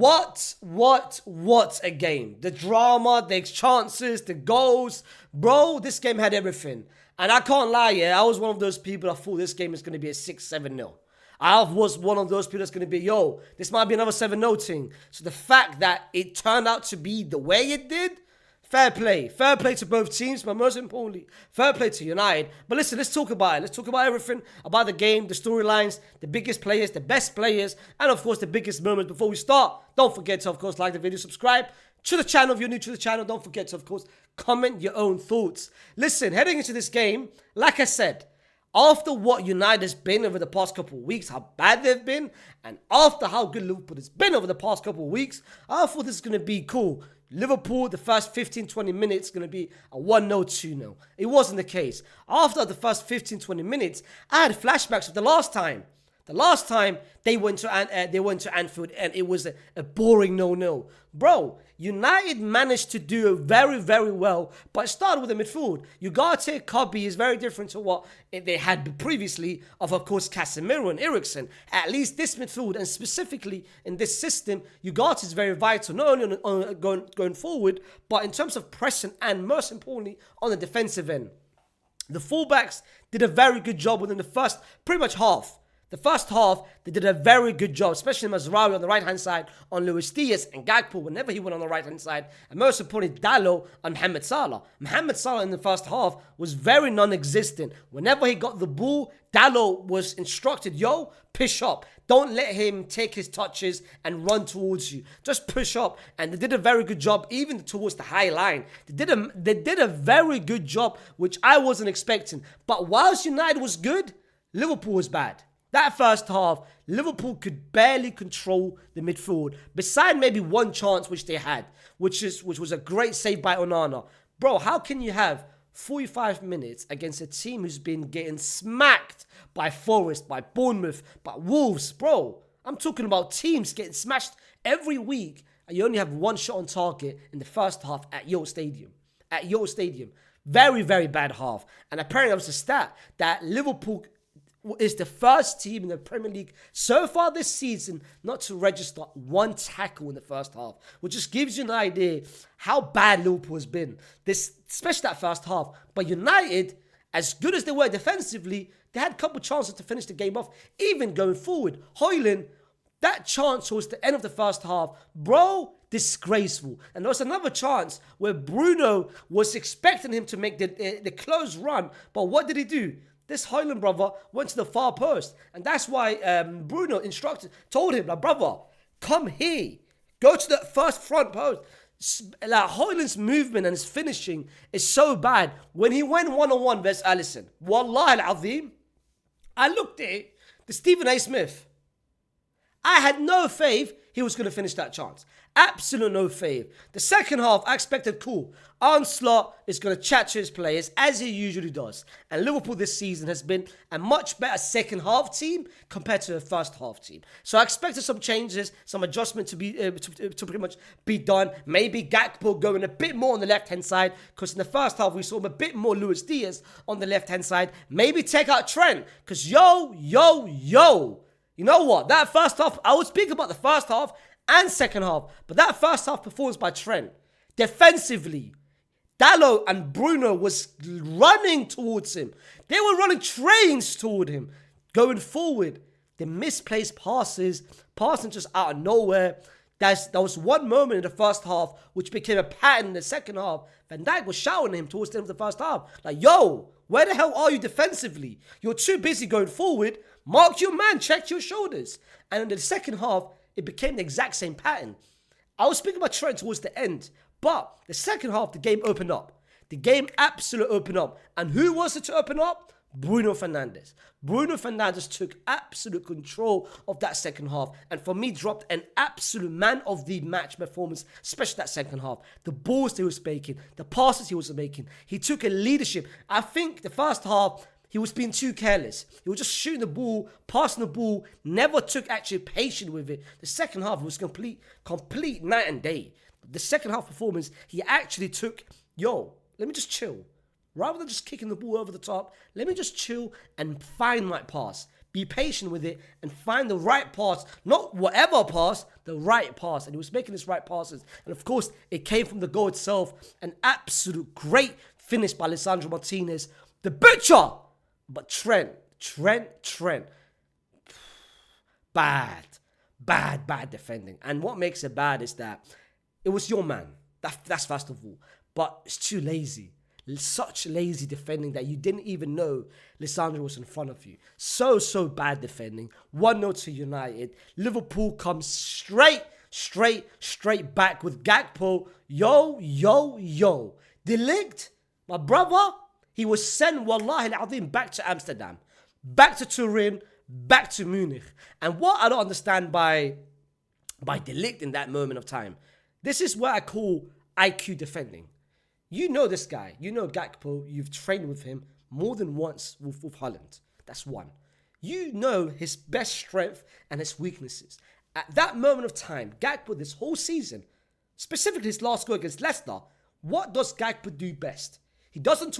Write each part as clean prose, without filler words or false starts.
What a game. The drama, the chances, the goals. Bro, this game had everything. And I can't lie, yeah, I was one of those people that thought this game is going to be a 6-7-0. I was one of those people that's going to be, yo, this might be another 7-0 thing. So the fact that it turned out to be the way it did, fair play. Fair play to both teams, but most importantly, fair play to United. But listen, let's talk about it. Let's talk about everything, about the game, the storylines, the biggest players, the best players, and of course, the biggest moments. Before we start, don't forget to, of course, like the video, subscribe to the channel if you're new to the channel. Don't forget to, of course, comment your own thoughts. Listen, heading into this game, like I said, after what United has been over the past couple of weeks, how bad they've been, and after how good Liverpool has been over the past couple of weeks, I thought this is going to be cool. Liverpool, the first 15-20 minutes, going to be a 1-0, 2-0. It wasn't the case. After the first 15-20 minutes, I had flashbacks of the last time. The last time they went to Anfield and it was a boring 0-0. Bro, United managed to do very, very well, but it started with the midfield. Ugarte, Kobe is very different to what they had previously of course, Casemiro and Eriksen. At least this midfield, and specifically in this system, Ugarte is very vital, not only on going forward, but in terms of pressing and most importantly, on the defensive end. The fullbacks did a very good job within the first, pretty much half. The first half, they did a very good job, especially Mazraoui on the right-hand side, on Luis Diaz and Gakpo whenever he went on the right-hand side, and most importantly, Dalot and Mohamed Salah. Mohamed Salah in the first half was very non-existent. Whenever he got the ball, Dalot was instructed, yo, push up. Don't let him take his touches and run towards you. Just push up. And they did a very good job, even towards the high line. They did a very good job, which I wasn't expecting. But whilst United was good, Liverpool was bad. That first half, Liverpool could barely control the midfield, beside maybe one chance which they had, which was a great save by Onana. Bro, how can you have 45 minutes against a team who's been getting smacked by Forest, by Bournemouth, by Wolves? Bro, I'm talking about teams getting smashed every week, and you only have one shot on target in the first half at your stadium. At your stadium. Very, very bad half. And apparently that was a stat that Liverpool is the first team in the Premier League so far this season not to register one tackle in the first half, which just gives you an idea how bad Liverpool has been, especially that first half. But United, as good as they were defensively, they had a couple chances to finish the game off, even going forward. Højlund, that chance towards the end of the first half, bro, disgraceful. And there was another chance where Bruno was expecting him to make the close run, but what did he do? This Højlund brother went to the far post. And that's why Bruno told him, like, brother, come here. Go to the first front post. Like, Højlund's movement and his finishing is so bad. When he went one-on-one versus Alisson, Wallahi al-Azim, I looked at it, the Stephen A. Smith. I had no faith he was going to finish that chance. Absolute no faith. The second half, I expected cool. Onslaught is going to chat to his players as he usually does. And Liverpool this season has been a much better second half team compared to the first half team. So I expected some changes, some adjustment to be to pretty much be done. Maybe Gakpo going a bit more on the left-hand side, because in the first half we saw him a bit more Luis Diaz on the left-hand side. Maybe take out Trent, because yo. You know what? That first half, I would speak about the first half and second half, but that first half performance by Trent, defensively, Dalot and Bruno was running towards him. They were running trains toward him. Going forward, the misplaced passes, passing just out of nowhere. There was one moment in the first half which became a pattern in the second half. Van Dijk was shouting at him towards the end of the first half. Like, yo, where the hell are you defensively? You're too busy going forward. Mark your man, check your shoulders. And in the second half, it became the exact same pattern. I was speaking about Trent towards the end, but the second half, the game opened up. The game absolutely opened up. And who was it to open up? Bruno Fernandes. Bruno Fernandes took absolute control of that second half, and for me dropped an absolute man of the match performance, especially that second half. The balls he was making, the passes he was making, he took a leadership. I think the first half, he was being too careless. He was just shooting the ball, passing the ball, never took actually patience with it. The second half was complete night and day. The second half performance, he actually took, yo, let me just chill. Rather than just kicking the ball over the top, let me just chill and find my pass. be patient with it, and find the right pass. Not whatever pass, the right pass. And he was making his right passes. And of course, it came from the goal itself. An absolute great finish by Lisandro Martinez. The butcher! But Trent. Bad defending. And what makes it bad is that it was your man. That's first of all. But it's too lazy. Such lazy defending that you didn't even know Lisandro was in front of you. So bad defending. 1-0 to United. Liverpool comes straight back with Gakpo. Yo. De Ligt, my brother, he was sent, wallahi al-azim, back to Amsterdam, back to Turin, back to Munich. And what I don't understand by De Ligt in that moment of time, this is what I call IQ defending. You know this guy. You know Gakpo. You've trained with him more than once with Holland. That's one. You know his best strength and his weaknesses. At that moment of time, Gakpo, this whole season, specifically his last goal against Leicester, what does Gakpo do best? He doesn't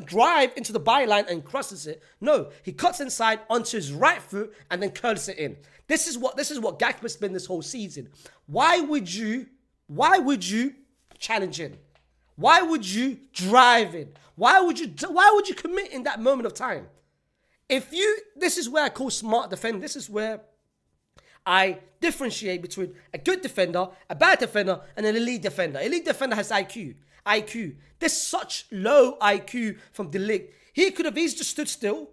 drive into the byline and crosses it. No, he cuts inside onto his right foot and then curls it in. This is what Gakpo's been this whole season. Why would you challenge in? Why would you drive in? Why would you commit in that moment of time? This is where I call smart defending. This is where I differentiate between a good defender, a bad defender, and an elite defender. Elite defender has IQ. There's such low IQ from De Ligt. He could have easily just stood still,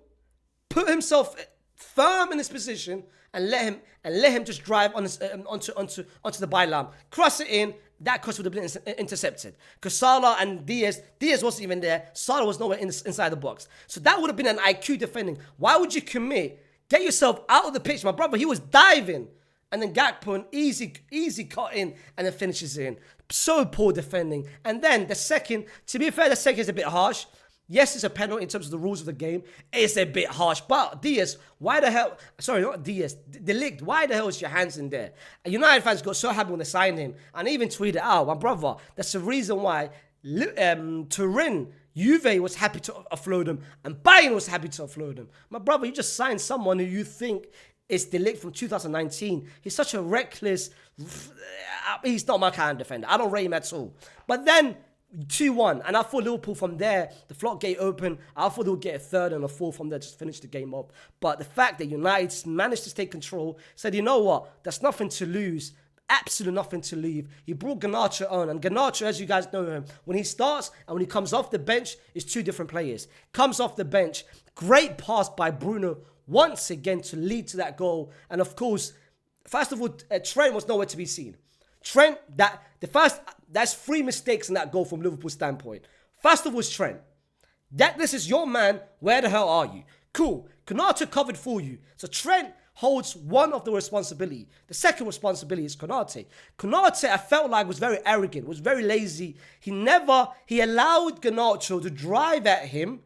put himself firm in his position, and let him just drive on his, onto the byline, cross it in. That cross would have been intercepted because Salah and Diaz wasn't even there. Salah was nowhere inside the box. So that would have been an IQ defending. Why would you commit? Get yourself out of the pitch. My brother, he was diving. And then Gakpo, an easy cut in and then finishes it in. So poor defending. And then the second, to be fair, the second is a bit harsh. Yes, it's a penalty in terms of the rules of the game. It's a bit harsh. But Diaz, why the hell... Sorry, not Diaz. De Ligt, why the hell is your hands in there? And United fans got so happy when they signed him. And even tweeted out, my brother, that's the reason why Turin, Juve was happy to offload him. And Bayern was happy to offload him. My brother, you just signed someone who you think is De Ligt from 2019. He's such a reckless... He's not my kind of defender. I don't rate him at all. But then... 2-1, and I thought Liverpool from there, the floodgate open. I thought they would get a third and a fourth from there, just finish the game up. But the fact that United managed to take control, said, you know what, there's nothing to lose, absolutely nothing to leave. He brought Garnacho on, and Garnacho, as you guys know him, when he starts and when he comes off the bench, is two different players. Comes off the bench, great pass by Bruno once again to lead to that goal. And of course, first of all, Trent was nowhere to be seen. Trent, that's three mistakes in that goal from Liverpool's standpoint. First of all, Trent. This is your man. Where the hell are you? Cool. Konate covered for you. So Trent holds one of the responsibility. The second responsibility is Konate. Konate, I felt like, was very arrogant, was very lazy. He allowed Garnacho to drive at him,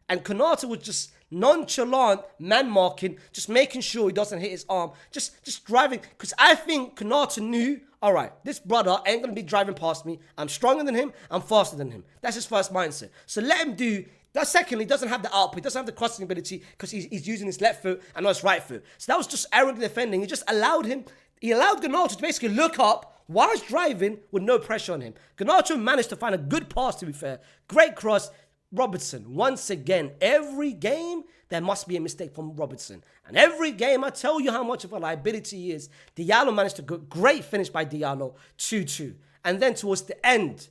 and Konate was just nonchalant man marking, just making sure he doesn't hit his arm, just driving. Because I think Konate knew, all right, this brother ain't going to be driving past me. I'm stronger than him. I'm faster than him. That's his first mindset. So let him do that. Secondly, he doesn't have the output. He doesn't have the crossing ability because he's using his left foot and not his right foot. So that was just arrogant defending. He allowed Garnacho to basically look up while he's driving with no pressure on him. Garnacho managed to find a good pass, to be fair. Great cross. Robertson, once again, every game, there must be a mistake from Robertson. And every game, I tell you how much of a liability he is. Diallo managed to go, great finish by Diallo, 2-2. And then towards the end,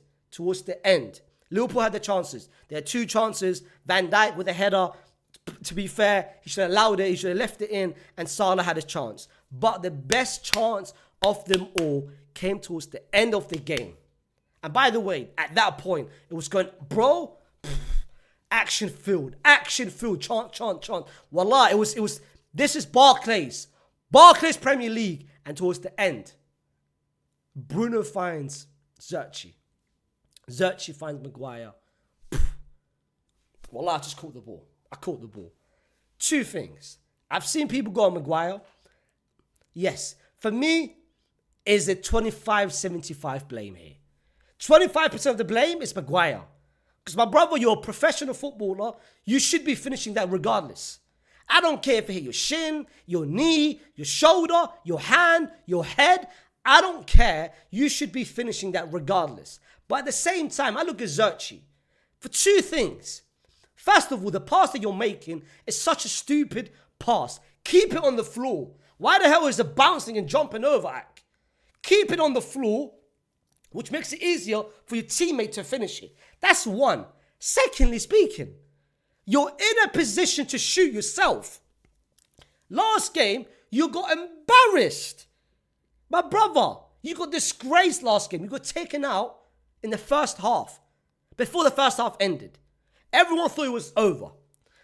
Liverpool had the chances. They had two chances. Van Dijk with a header. To be fair, he should have allowed it. He should have left it in. And Salah had a chance. But the best chance of them all came towards the end of the game. And by the way, at that point, it was going, bro... Action filled, chant. Wallah, it was, this is Barclays Premier League. And towards the end, Bruno finds Zerchi finds Maguire. Wallah, I just caught the ball. Two things. I've seen people go on Maguire. Yes, for me, is it 25-75 blame here. 25% of the blame is Maguire. Because my brother, you're a professional footballer. You should be finishing that regardless. I don't care if it hit your shin, your knee, your shoulder, your hand, your head. I don't care. You should be finishing that regardless. But at the same time, I look at Zerchi for two things. First of all, the pass that you're making is such a stupid pass. Keep it on the floor. Why the hell is it bouncing and jumping over, Ak? Keep it on the floor, which makes it easier for your teammate to finish it. That's one. Secondly speaking, you're in a position to shoot yourself. Last game, you got embarrassed. My brother, you got disgraced last game. You got taken out in the first half, before the first half ended. Everyone thought it was over.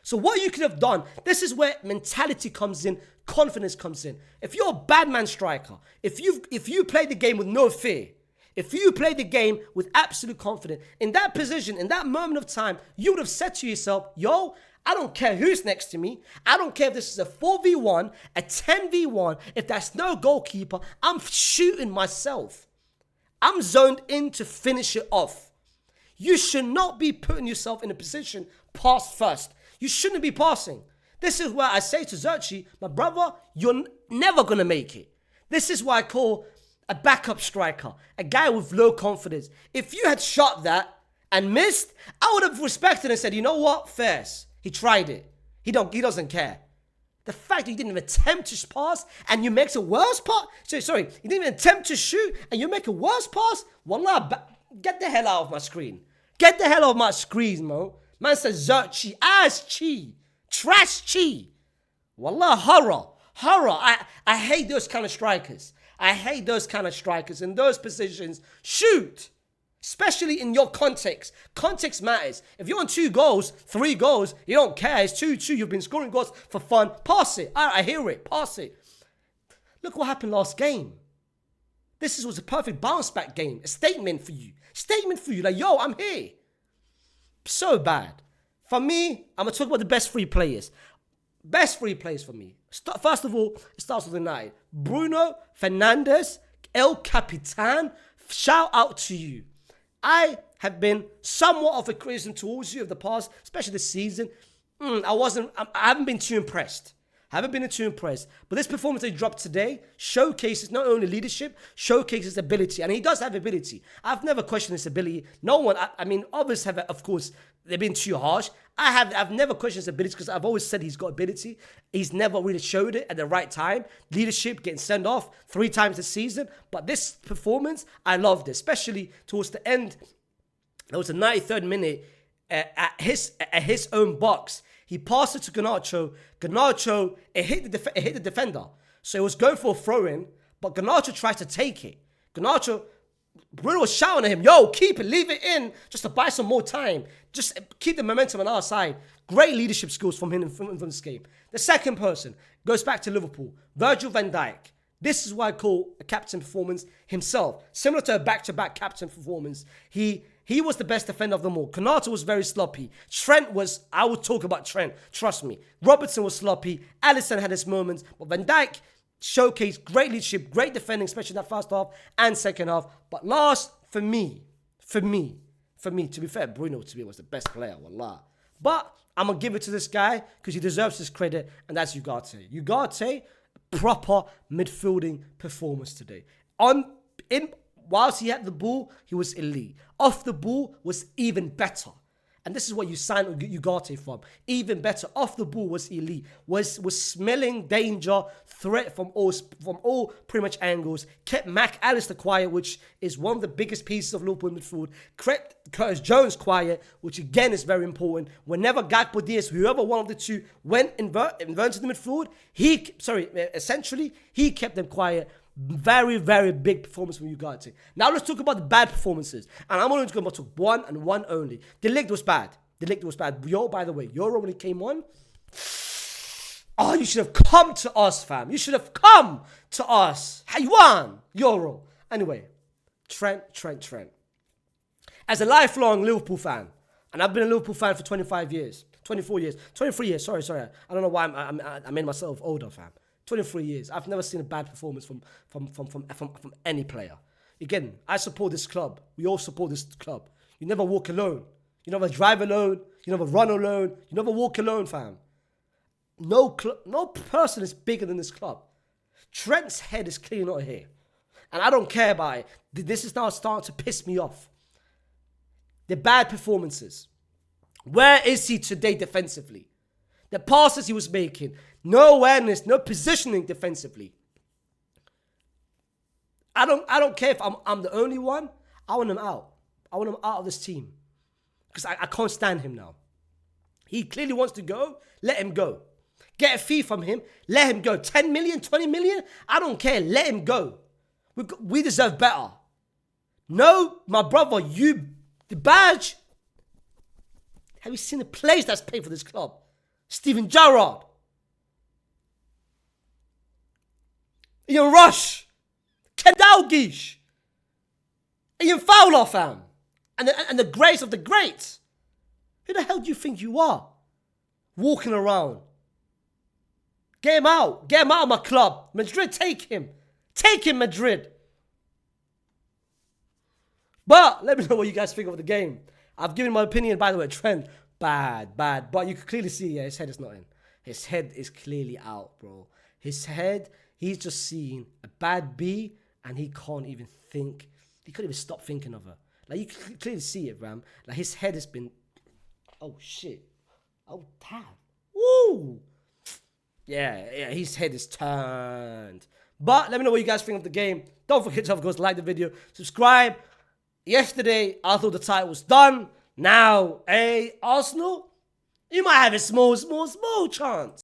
So what you could have done, this is where mentality comes in, confidence comes in. If you're a bad man striker, if you play the game with no fear, if you play the game with absolute confidence, in that position, in that moment of time, you would have said to yourself, yo, I don't care who's next to me. I don't care if this is a 4v1, a 10v1. If there's no goalkeeper, I'm shooting myself. I'm zoned in to finish it off. You should not be putting yourself in a position pass first. You shouldn't be passing. This is where I say to Zerchi, my brother, you're never going to make it. This is what I call a backup striker, a guy with low confidence. If you had shot that and missed, I would have respected and said, you know what, Fairs, he tried it. He doesn't care. The fact that you didn't even attempt to pass and you make a worse pass. Sorry, you didn't even attempt to shoot and you make a worse pass. Wallah, get the hell out of my screen. Get the hell out of my screen, Mo. Man says Zerchi, ass chi, trash chi. Wallah, horror. I hate those kind of strikers. I hate those kind of strikers in those positions. Shoot. Especially in your context. Context matters. If you're on 2 goals, 3 goals, you don't care. It's 2-2. You've been scoring goals for fun. Pass it. I hear it. Pass it. Look what happened last game. This was a perfect bounce back game. A statement for you. Like, yo, I'm here. So bad. For me, I'm going to talk about the best 3 players. Best 3 players for me. First of all, it starts with United. Bruno Fernandes, El Capitan. Shout out to you. I have been somewhat of a criticism towards you of the past, especially this season. I haven't been too impressed. But this performance that he dropped today showcases not only leadership, showcases ability. And he does have ability. I've never questioned his ability. No one, others have, of course, they've been too harsh. I've never questioned his ability because I've always said he's got ability. He's never really showed it at the right time. Leadership, getting sent off 3 times this season. But this performance, I loved it, especially towards the end. There was a 93rd minute at his own box. He passed it to Garnacho. Garnacho, it hit the defender. So it was going for a throw-in, but Garnacho tried to take it. Bruno was shouting at him, yo, keep it, leave it in, just to buy some more time. Just keep the momentum on our side. Great leadership skills from him from this game. The second person goes back to Liverpool, Virgil van Dijk. This is what I call a captain performance himself. Similar to a back-to-back captain performance. He was the best defender of them all. Konate was very sloppy. I would talk about Trent, trust me. Robertson was sloppy. Alisson had his moments. But Van Dijk showcased great leadership, great defending, especially in that first half and second half. But last, for me, to be fair, Bruno to me was the best player, wallah. But I'm going to give it to this guy because he deserves his credit, and that's Ugarte. Ugarte, proper midfielding performance today. Whilst he had the ball, he was elite. Off the ball was even better. And this is what you signed Ugarte from. Even better. Off the ball was elite. Was smelling danger, threat from all pretty much angles. Kept Mac Allister quiet, which is one of the biggest pieces of Liverpool midfield. Kept Curtis Jones quiet, which again is very important. Whenever Gakpo Diaz, whoever one of the two went inverted the midfield, essentially, he kept them quiet. Very, very big performance from Ugarte. Now let's talk about the bad performances. And I'm only going to talk one and one only. De Ligt was bad. By the way, Euro when he came on. Oh, you should have come to us, fam. You should have come to us. Haywan, Euro. Anyway, Trent. As a lifelong Liverpool fan, and I've been a Liverpool fan for 24 years, sorry. I don't know why I made myself older, fam. 23 years. I've never seen a bad performance from any player. Again, I support this club. We all support this club. You never walk alone. You never drive alone. You never run alone. You never walk alone, fam. no person is bigger than this club. Trent's head is clearly not here. And I don't care about it. This is now starting to piss me off. The bad performances. Where is he today defensively? The passes he was making. No awareness, no positioning defensively. I don't care if I'm the only one. I want him out. I want him out of this team. Because I can't stand him now. He clearly wants to go. Let him go. Get a fee from him. Let him go. 10 million, 20 million? I don't care. Let him go. We deserve better. No, my brother, the badge. Have you seen the players that's paid for this club? Steven Gerrard. Ian Rush. Ken Dalglish. Ian Fowler, fam. And the greats of the greats. Who the hell do you think you are? Walking around. Get him out. Get him out of my club. Madrid, take him. Take him, Madrid. But let me know what you guys think of the game. I've given my opinion, by the way. Trent, bad. But you can clearly see, yeah, his head is not in. His head is clearly out, bro. His head, he's just seeing a bad B and he can't even think. He couldn't even stop thinking of her. Like, you can clearly see it, Ram. Like, his head has been... Oh, shit. Oh, damn. Woo! Yeah, his head is turned. But let me know what you guys think of the game. Don't forget to, of course, like the video. Subscribe. Yesterday, I thought the title was done. Now, Arsenal, you might have a small chance.